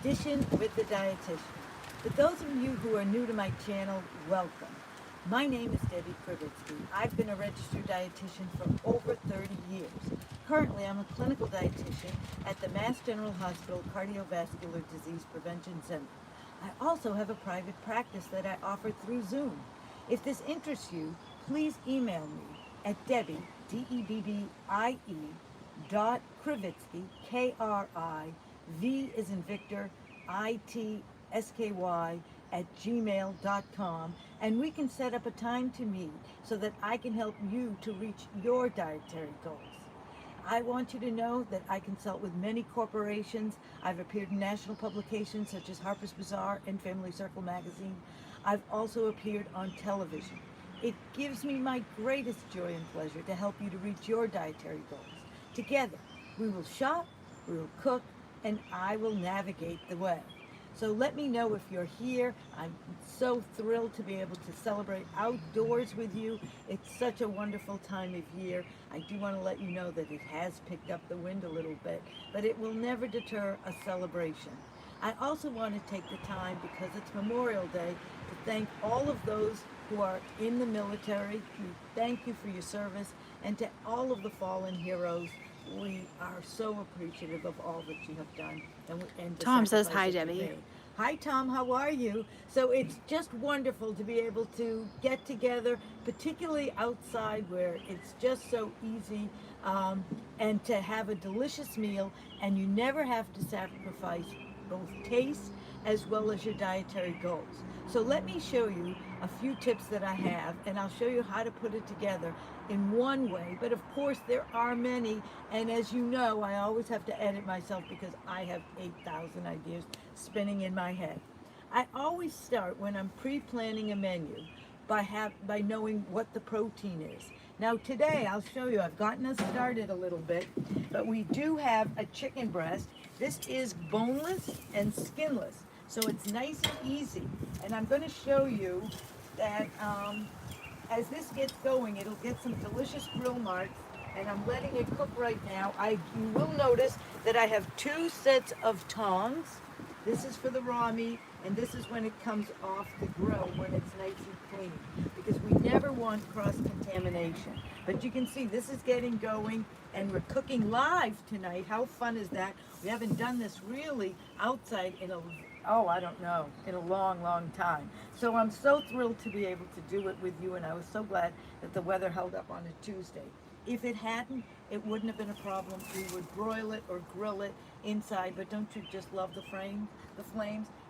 Edition with the Dietitian. For those of you who are new to my channel, welcome. My name is Debbie Krivitsky. I've been a registered dietitian for over 30 years. Currently, I'm a clinical dietitian at the Mass General Hospital Cardiovascular Disease Prevention Center. I also have a private practice that I offer through Zoom. If this interests you, please email me at Debbie, D-E-B-B-I-E, Krivitsky, K-R-I-V as in Victor, I-T-S-K-Y, at gmail.com, and we can set up a time to meet so that I can help you to reach your dietary goals. I want you to know that I consult with many corporations. I've appeared in national publications such as Harper's Bazaar and Family Circle magazine. I've also appeared on television. It gives me my greatest joy and pleasure to help you to reach your dietary goals. Together, we will shop, we will cook, and I will navigate the way. So let me know if you're here. I'm so thrilled to be able to celebrate outdoors with you. It's such a wonderful time of year. I do want to let you know that it has picked up the wind a little bit, but it will never deter a celebration. I also want to take the time, because it's Memorial Day, to thank all of those who are in the military. We thank you for your service, and to all of the fallen heroes, we are so appreciative of all that you have done and the Tom says sacrifice hi, that you Debbie. made. Hi, Tom. How are you? So it's just wonderful to be able to get together, particularly outside where it's just so easy, and to have a delicious meal, and you never have to sacrifice both taste as well as your dietary goals. So let me show you a few tips that I have, and I'll show you how to put it together in one way. But of course, there are many, and as you know, I always have to edit myself because I have 8,000 ideas spinning in my head. I always start when I'm pre-planning a menu by knowing what the protein is. Now today, I'll show you, I've gotten us started a little bit, but we do have a chicken breast. This is boneless and skinless, so it's nice and easy. And I'm going to show you that as this gets going, it'll get some delicious grill marks, and I'm letting it cook right now. You will notice that I have two sets of tongs. This is for the raw meat, and this is when it comes off the grill, when it's nice and clean, because we never want cross-contamination. But you can see this is getting going, and we're cooking live tonight. How fun is that? We haven't done this really outside in I don't know, in a long, long time. So I'm so thrilled to be able to do it with you, and I was so glad that the weather held up on a Tuesday. If it hadn't, it wouldn't have been a problem. We would broil it or grill it inside, but don't you just love the flames?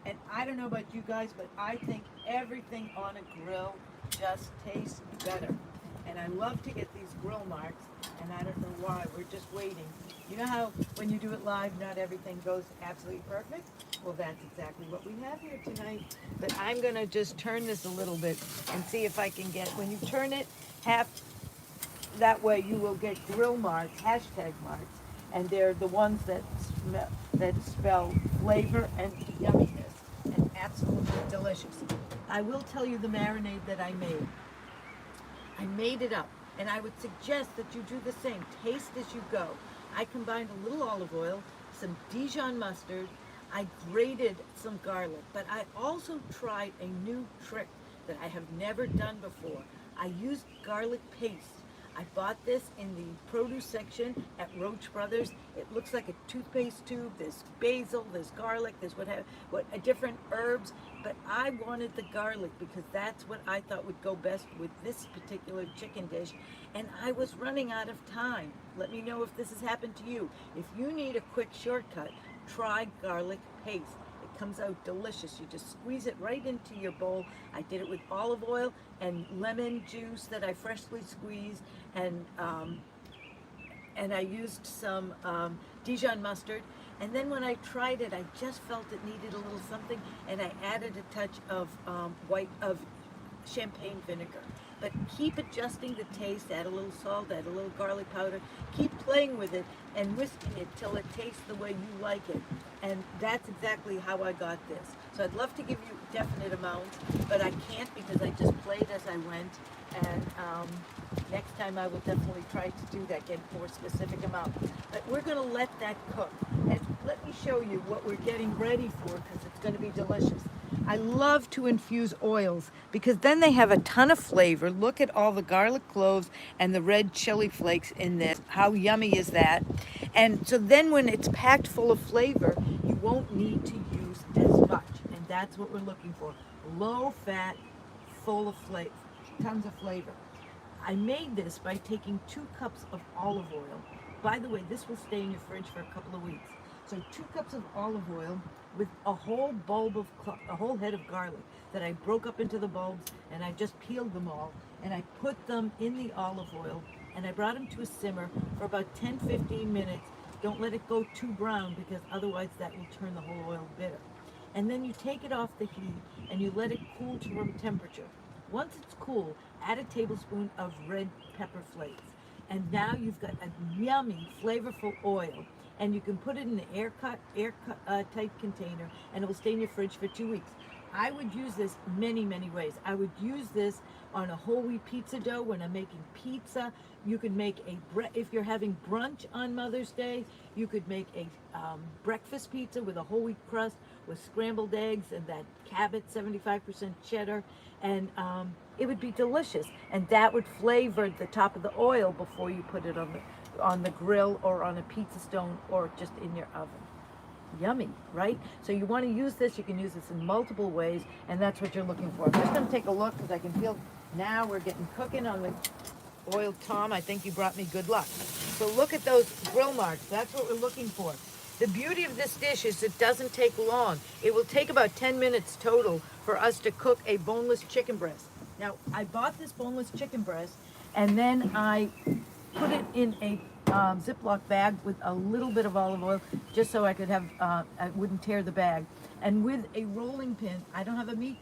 And I don't know about you guys, but I think everything on a grill just tastes better. And I love to get these grill marks, and I don't know why. We're just waiting. You know how when you do it live, not everything goes absolutely perfect? Well, that's exactly what we have here tonight. But I'm going to just turn this a little bit and see if I can get, when you turn it half, that way you will get grill marks, hashtag marks, and they're the ones that spell flavor and yumminess and absolutely delicious. I will tell you the marinade that I made. I made it up, and I would suggest that you do the same. Taste as you go. I combined a little olive oil, some Dijon mustard, I grated some garlic, but I also tried a new trick that I have never done before. I used garlic paste. I bought this in the produce section at Roach Brothers. It looks like a toothpaste tube. There's basil, there's garlic, there's different herbs, but I wanted the garlic because that's what I thought would go best with this particular chicken dish, and I was running out of time. Let me know if this has happened to you. If you need a quick shortcut, try garlic paste. It comes out delicious. You just squeeze it right into your bowl. I did it with olive oil and lemon juice that I freshly squeezed, and I used some Dijon mustard. And then when I tried it, I just felt it needed a little something, and I added a touch of champagne vinegar. But keep adjusting the taste, add a little salt, add a little garlic powder, keep playing with it and whisking it till it tastes the way you like it. And that's exactly how I got this. So I'd love to give you definite amounts, but I can't because I just played as I went. And next time I will definitely try to do that, get more specific amounts. But we're gonna let that cook. And let me show you what we're getting ready for because it's going to be delicious. I love to infuse oils because then they have a ton of flavor. Look at all the garlic cloves and the red chili flakes in this. How yummy is that? And so then when it's packed full of flavor, you won't need to use as much. And that's what we're looking for. Low fat, full of flavor, tons of flavor. I made this by taking 2 cups of olive oil. By the way, this will stay in your fridge for a couple of weeks. So 2 cups of olive oil with a whole a whole head of garlic that I broke up into the bulbs, and I just peeled them all, and I put them in the olive oil, and I brought them to a simmer for about 10-15 minutes. Don't let it go too brown because otherwise that will turn the whole oil bitter. And then you take it off the heat and you let it cool to room temperature. Once it's cool, add a tablespoon of red pepper flakes. And now you've got a yummy, flavorful oil. And you can put it in an airtight container, and it will stay in your fridge for 2 weeks. I would use this many ways. I would use this on a whole wheat pizza dough when I'm making pizza. You could make if you're having brunch on Mother's Day, you could make a breakfast pizza with a whole wheat crust with scrambled eggs and that Cabot 75% cheddar, and it would be delicious. And that would flavor the top of the oil before you put it on the grill or on a pizza stone or just in your oven. Yummy, right? So you want to use this. You can use this in multiple ways, and that's what you're looking for. I'm just going to take a look because I can feel now we're getting cooking on the oil. Tom, I think you brought me good luck. So look at those grill marks. That's what we're looking for. The beauty of this dish is it doesn't take long. It will take about 10 minutes total for us to cook a boneless chicken breast. Now, I bought this boneless chicken breast, and then I put it in a Ziploc bag with a little bit of olive oil, just so I could have, I wouldn't tear the bag. And with a rolling pin, I don't have a meat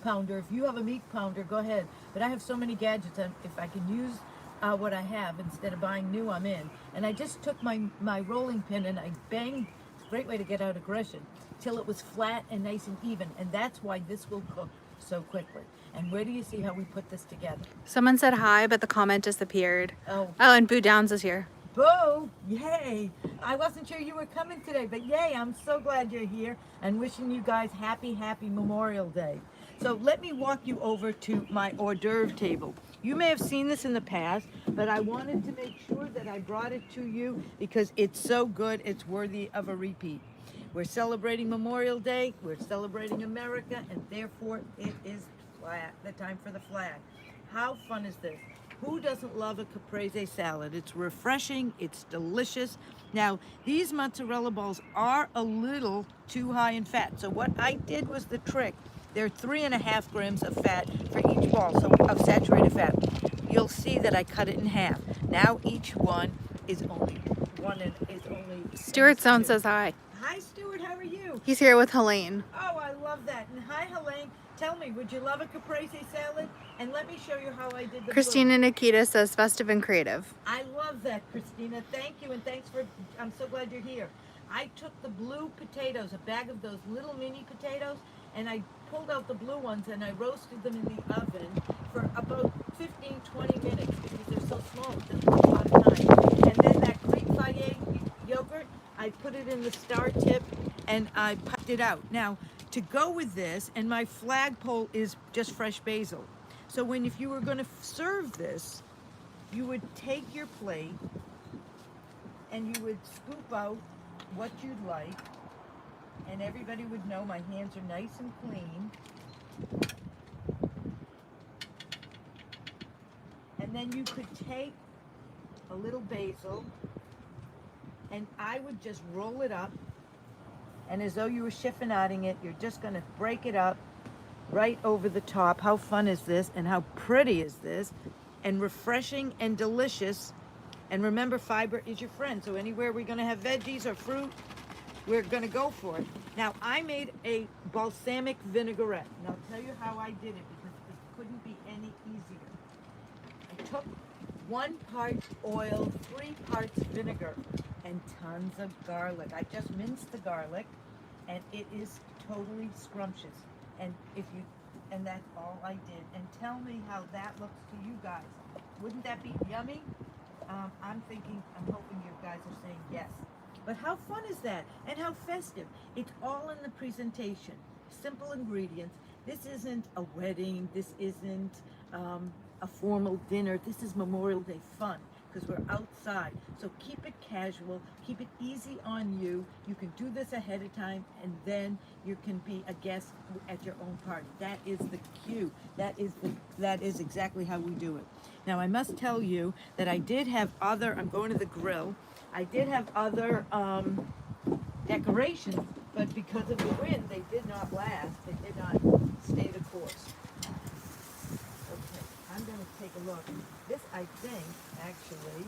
pounder. If you have a meat pounder, go ahead. But I have so many gadgets, and if I can use what I have instead of buying new, I'm in. And I just took my rolling pin and I banged, it's a great way to get out aggression, till it was flat and nice and even. And that's why this will cook so quickly. And where do you see how we put this together? Someone said hi, but the comment disappeared. Oh, and Boo Downs is here. Boo! Yay! I wasn't sure you were coming today, but yay, I'm so glad you're here and wishing you guys happy Memorial Day. So let me walk you over to my hors d'oeuvre table. You may have seen this in the past, but I wanted to make sure that I brought it to you because it's so good, it's worthy of a repeat. We're celebrating Memorial Day, we're celebrating America, and therefore it is the time for the flag. How fun is this? Who doesn't love a caprese salad? It's refreshing, it's delicious. Now, these mozzarella balls are a little too high in fat. So what I did was the trick. They're 3.5 grams of fat for each ball, so of saturated fat. You'll see that I cut it in half. Now each one is only Stuart Sound says hi. Hi, Stuart, how are you? He's here with Helene. Oh, I love that. And hi, Helene. Tell me, would you love a caprese salad? And let me show you how I did the Christina Nikita says festive and creative. I love that, Christina. Thank you, and thanks for, I'm so glad you're here. I took the blue potatoes, a bag of those little mini potatoes, and I pulled out the blue ones and I roasted them in the oven for about 15-20 minutes because they're so small, it doesn't take a lot of time. And then that Greek Fayet yogurt, I put it in the star tip and I puffed it out. Now, to go with this, and my flagpole is just fresh basil. So if you were going to serve this, you would take your plate and you would scoop out what you'd like, and everybody would know my hands are nice and clean. And then you could take a little basil, and I would just roll it up, and as though you were chiffonading it, you're just going to break it up right over the top. How fun is this, and how pretty is this, and refreshing and delicious. And remember, fiber is your friend, so anywhere we're going to have veggies or fruit, we're going to go for it. Now, I made a balsamic vinaigrette, and I'll tell you how I did it because it couldn't be any easier. I took 1 part oil, 3 parts vinegar, and tons of garlic. I just minced the garlic, and it is totally scrumptious. And that's all I did. And tell me how that looks to you guys. Wouldn't that be yummy? I'm hoping you guys are saying yes. But how fun is that? And how festive. It's all in the presentation. Simple ingredients. This isn't a wedding. This isn't a formal dinner. This is Memorial Day fun because we're outside. So keep it casual, keep it easy on you. You can do this ahead of time, and then you can be a guest at your own party. That is the cue. That is exactly how we do it. Now I must tell you that I did have other, I'm going to the grill, I did have other decorations, but because of the wind, they did not last. They did not stay the course. Okay, I'm going to take a look. This, I think, actually,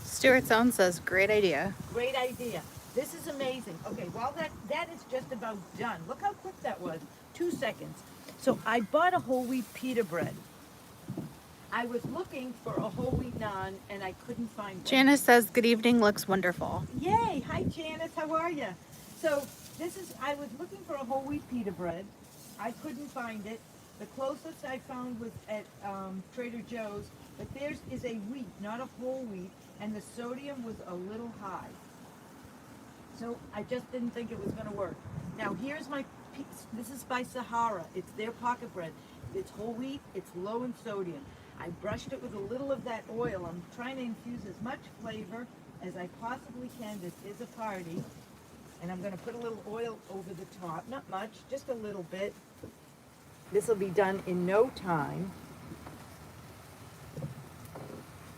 Stuart's own says, great idea. great idea. This is amazing. Okay, well, that is just about done. Look how quick that was. 2 seconds. So I bought a whole wheat pita bread. I was looking for a whole wheat naan, and I couldn't find it. Janice says, good evening, looks wonderful. Yay! Hi, Janice. How are you? So I was looking for a whole wheat pita bread. I couldn't find it. The closest I found was at Trader Joe's, but theirs is a wheat, not a whole wheat, and the sodium was a little high. So I just didn't think it was going to work. Now here's my piece. This is by Sahara. It's their pocket bread. It's whole wheat. It's low in sodium. I brushed it with a little of that oil. I'm trying to infuse as much flavor as I possibly can. This is a party. And I'm going to put a little oil over the top. Not much, just a little bit. This will be done in no time.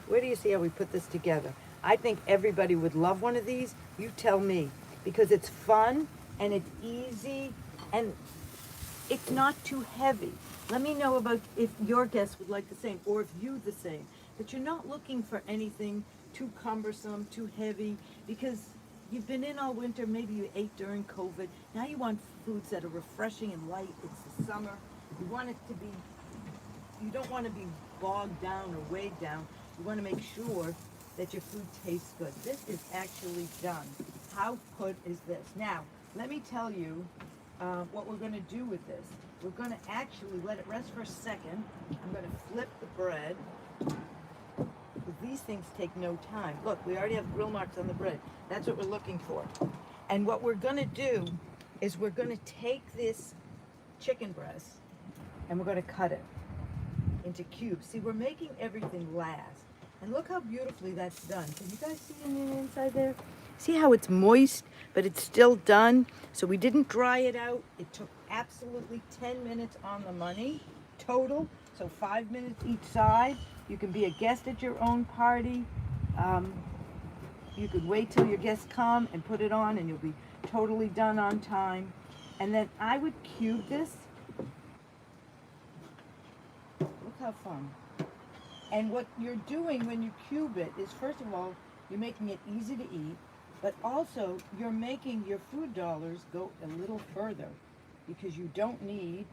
Where do you see how we put this together? I think everybody would love one of these. You tell me. Because it's fun and it's easy and it's not too heavy. Let me know about if your guests would like the same, or if you the same. But you're not looking for anything too cumbersome, too heavy, because you've been in all winter, maybe you ate during COVID. Now you want foods that are refreshing and light. It's the summer. You want it to be, you don't want to be bogged down or weighed down. You want to make sure that your food tastes good. This is actually done. How good is this? Now, let me tell you what we're going to do with this. We're going to actually let it rest for a second. I'm going to flip the bread. These things take no time. Look, we already have grill marks on the bread. That's what we're looking for. And what we're going to do is we're going to take this chicken breast and we're going to cut it into cubes. See, we're making everything last. And look how beautifully that's done. Can you guys see on the inside there? See how it's moist, but it's still done? So we didn't dry it out. It took absolutely 10 minutes on the money total. So 5 minutes each side. You can be a guest at your own party. You could wait till your guests come and put it on and you'll be totally done on time. And then I would cube this. Look how fun. And what you're doing when you cube it is, first of all, you're making it easy to eat, but also you're making your food dollars go a little further because you don't need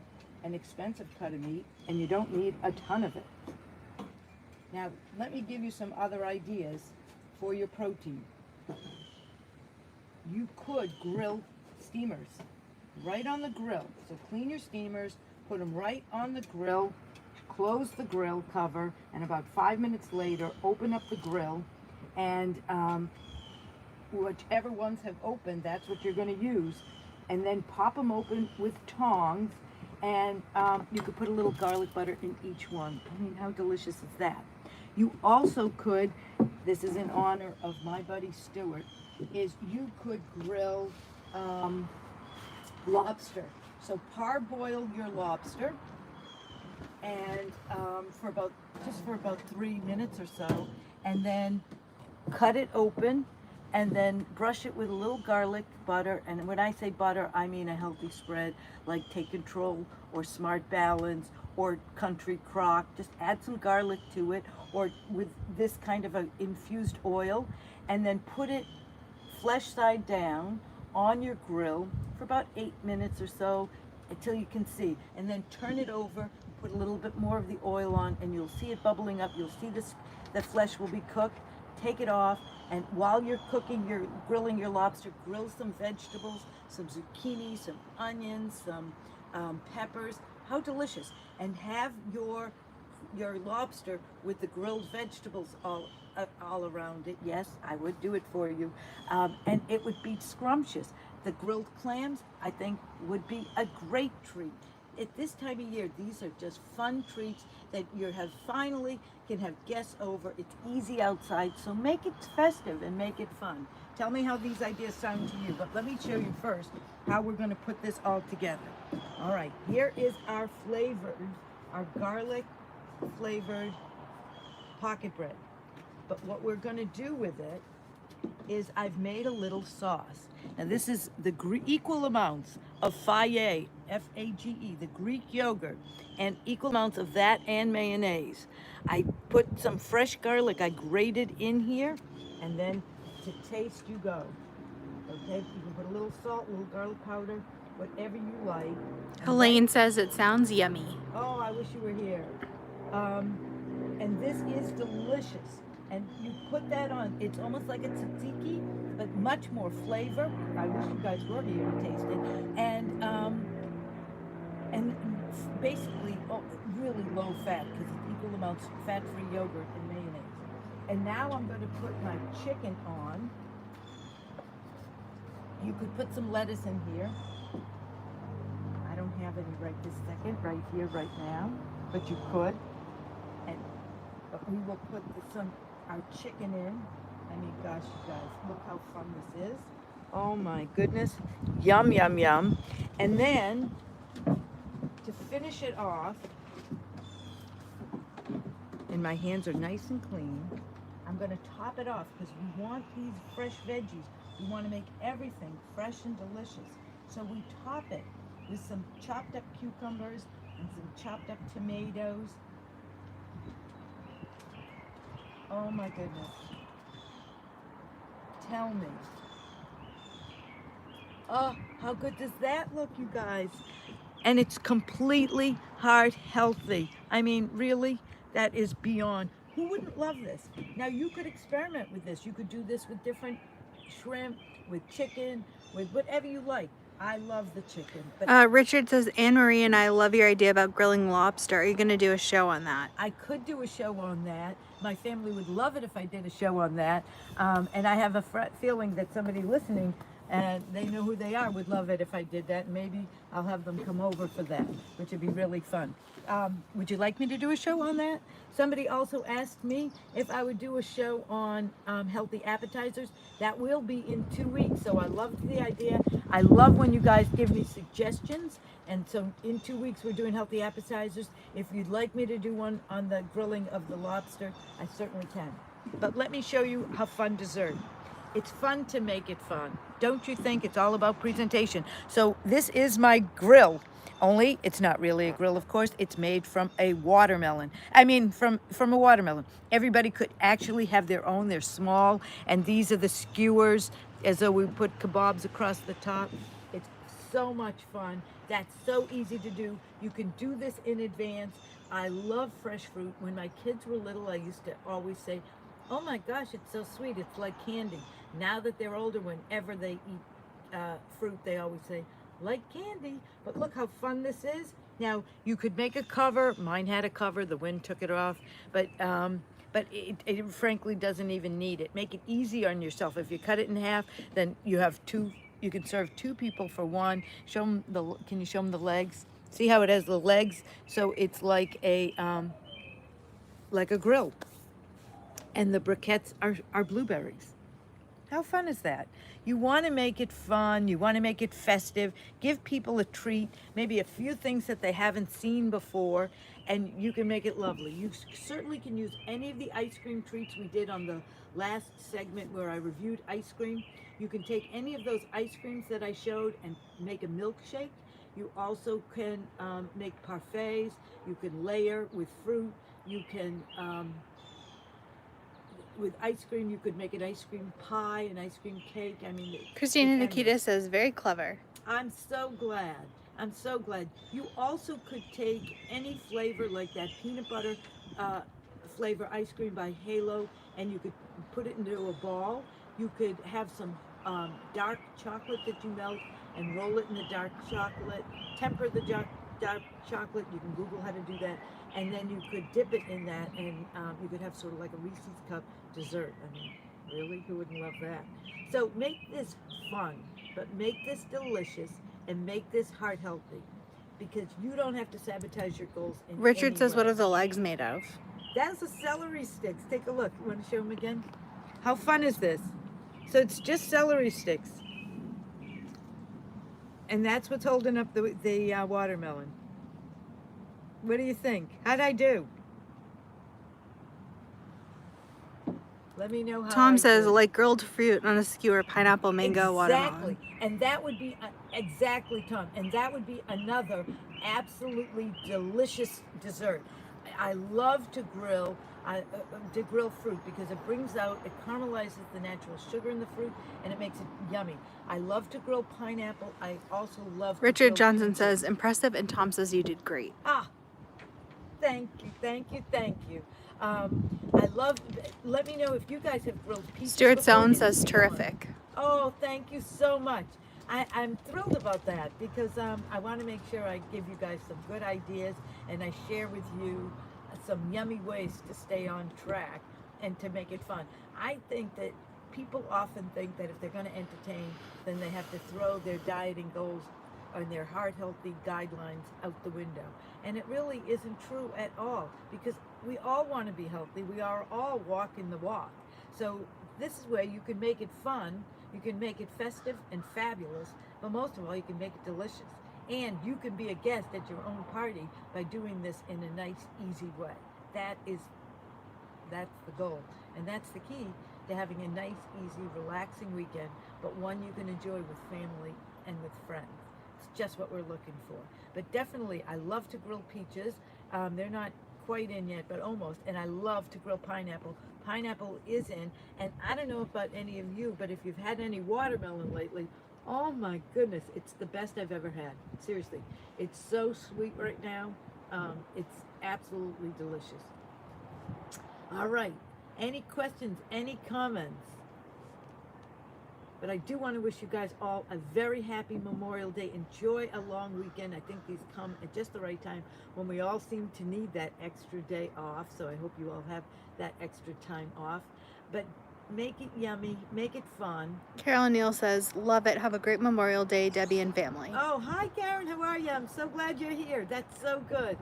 an expensive cut of meat and you don't need a ton of it. Now, let me give you some other ideas for your protein. You could grill steamers right on the grill. So clean your steamers, put them right on the grill, close the grill cover, and about 5 minutes later, open up the grill, and whichever ones have opened, that's what you're going to use. And then pop them open with tongs, and you could put a little garlic butter in each one. I mean, how delicious is that? You also could, this is in honor of my buddy Stuart, is you could grill lobster. So parboil your lobster, and for about 3 minutes or so, and then cut it open, and then brush it with a little garlic butter. And when I say butter, I mean a healthy spread like Take Control or Smart Balance or Country Crock. Just add some garlic to it, or with this kind of an infused oil, and then put it flesh side down on your grill for about 8 minutes or so until you can see, and then turn it over, put a little bit more of the oil on, and you'll see it bubbling up. You'll see this, the flesh will be cooked. Take it off, and while you're cooking, you're grilling your lobster, grill some vegetables, some zucchini, some onions, some peppers. How delicious. And have your your lobster with the grilled vegetables all around it. Yes, I would do it for you, and it would be scrumptious. The grilled clams, I think, would be a great treat. At this time of year, these are just fun treats that you have finally can have guests over. It's easy outside, so make it festive and make it fun. Tell me how these ideas sound to you, but let me show you first how we're going to put this all together. All right, here is our garlic flavored pocket bread. But what we're going to do with it is I've made a little sauce. Now this is the equal amounts of Fage, F-A-G-E, the Greek yogurt, and equal amounts of that and mayonnaise. I put some fresh garlic I grated in here, and then to taste you go. Okay, you can put a little salt, a little garlic powder, whatever you like. Elaine says it sounds yummy. Oh, I wish you were here. And this is delicious. And you put that on, it's almost like a tzatziki, but much more flavor. I wish you guys were here to taste it. And basically, really low fat, because it's equal amounts of fat-free yogurt and mayonnaise. And now I'm going to put my chicken on. You could put some lettuce in here. I don't have any right this second, right here, right now, but you could. But we will put our chicken in. I mean, gosh, you guys, look how fun this is. Oh my goodness. Yum, yum, yum. And then, to finish it off, and my hands are nice and clean, I'm going to top it off because we want these fresh veggies. We want to make everything fresh and delicious. So we top it with some chopped up cucumbers and some chopped up tomatoes. Oh my goodness. Tell me. Oh, how good does that look, you guys? And it's completely heart healthy. I mean, really, that is beyond. Who wouldn't love this? Now, you could experiment with this. You could do this with different shrimp, with chicken, with whatever you like. I love the chicken. But Richard says, Anne Marie and I love your idea about grilling lobster. Are you going to do a show on that? I could do a show on that. My family would love it if I did a show on that. And I have a feeling that somebody listening, and they know who they are, would love it if I did that. Maybe I'll have them come over for that, which would be really fun. Would you like me to do a show on that? Somebody also asked me if I would do a show on healthy appetizers. That will be in 2 weeks, so I loved the idea. I love when you guys give me suggestions, and so in 2 weeks we're doing healthy appetizers. If you'd like me to do one on the grilling of the lobster, I certainly can. But let me show you how fun dessert. It's fun to make it fun. Don't you think? It's all about presentation. So this is my grill. Only it's not really a grill, of course. It's made from a watermelon. I mean, from a watermelon. Everybody could actually have their own. They're small, and these are the skewers, as though we put kebabs across the top. It's so much fun. That's so easy to do. You can do this in advance. I love fresh fruit. When my kids were little, I used to always say, oh my gosh, it's so sweet. It's like candy. Now that they're older, whenever they eat fruit, they always say, like candy. But look how fun this is. Now, you could make a cover. Mine had a cover. The wind took it off. But it frankly doesn't even need it. Make it easy on yourself. If you cut it in half, then you have two. You can serve 2 people for one. Show them can you show them the legs? See how it has the legs? So it's like a grill. And the briquettes are blueberries. How fun is that? You want to make it fun. You want to make it festive. Give people a treat, maybe a few things that they haven't seen before, and you can make it lovely. You certainly can use any of the ice cream treats we did on the last segment where I reviewed ice cream. You can take any of those ice creams that I showed and make a milkshake. You also can make parfaits. You can layer with fruit. You can... with ice cream, you could make an ice cream pie, an ice cream cake. I mean, Christina Nikita says, very clever. I'm so glad. I'm so glad. You also could take any flavor like that peanut butter flavor ice cream by Halo, and you could put it into a ball. You could have some dark chocolate that you melt and roll it in the dark chocolate. Temper the dark chocolate. You can Google how to do that, and then you could dip it in that, and you could have sort of like a Reese's cup dessert. I mean, really, who wouldn't love that? So make this fun, but make this delicious, and make this heart healthy, because you don't have to sabotage your goals in Richard any says, what way. are the legs made of? That's the celery sticks. Take a look. You want to show them again? How fun is this? So it's just celery sticks. And that's what's holding up the watermelon. What do you think? How'd I do? Let me know how Tom I says, did. like grilled fruit on a skewer, pineapple, mango, Exactly. watermelon. And that would be, exactly, Tom. And that would be another absolutely delicious dessert. I love to grill. To grill fruit because it brings out, it caramelizes the natural sugar in the fruit and it makes it yummy. I love to grill pineapple. I also love to Richard grill Johnson peaches. says, impressive, and Tom says you did great. Ah, thank you, thank you, thank you. I love, let me know if you guys have grilled peaches Stuart before. Zone It's says, fun. terrific. Oh, thank you so much. I'm thrilled about that because I want to make sure I give you guys some good ideas and I share with you some yummy ways to stay on track and to make it fun. I think that people often think that if they're going to entertain, then they have to throw their dieting goals and their heart healthy guidelines out the window. And it really isn't true at all because we all want to be healthy. We are all walking the walk. So this is where you can make it fun, you can make it festive and fabulous, but most of all, you can make it delicious. And you can be a guest at your own party by doing this in a nice, easy way. That's the goal. And that's the key to having a nice, easy, relaxing weekend, but one you can enjoy with family and with friends. It's just what we're looking for. But definitely, I love to grill peaches. They're not quite in yet, but almost. And I love to grill pineapple. Pineapple is in, and I don't know about any of you, but if you've had any watermelon lately, oh my goodness, it's the best I've ever had. Seriously, it's so sweet right now. It's absolutely delicious. All right, any questions, any comments? But I do want to wish you guys all a very happy Memorial Day. Enjoy a long weekend. I think these come at just the right time when we all seem to need that extra day off. So I hope you all have that extra time off. But make it yummy, make it fun. Carol Neal says, love it. Have a great Memorial Day, Debbie and family. Oh, hi Karen, how are you? I'm so glad you're here. That's so good.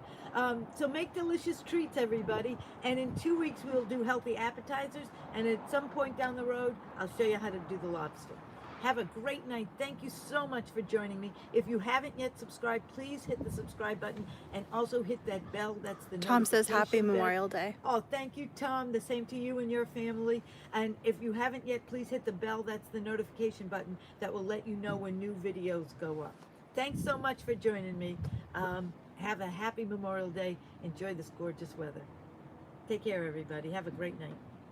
So make delicious treats, everybody. And in 2 weeks, we'll do healthy appetizers. And at some point down the road, I'll show you how to do the lobster. Have a great night. Thank you so much for joining me. If you haven't yet subscribed, please hit the subscribe button and also hit that bell. That's the Tom says, happy notification bell. Memorial Day. Oh, thank you, Tom. The same to you and your family. And if you haven't yet, please hit the bell. That's the notification button that will let you know when new videos go up. Thanks so much for joining me. Have a happy Memorial Day. Enjoy this gorgeous weather. Take care, everybody. Have a great night.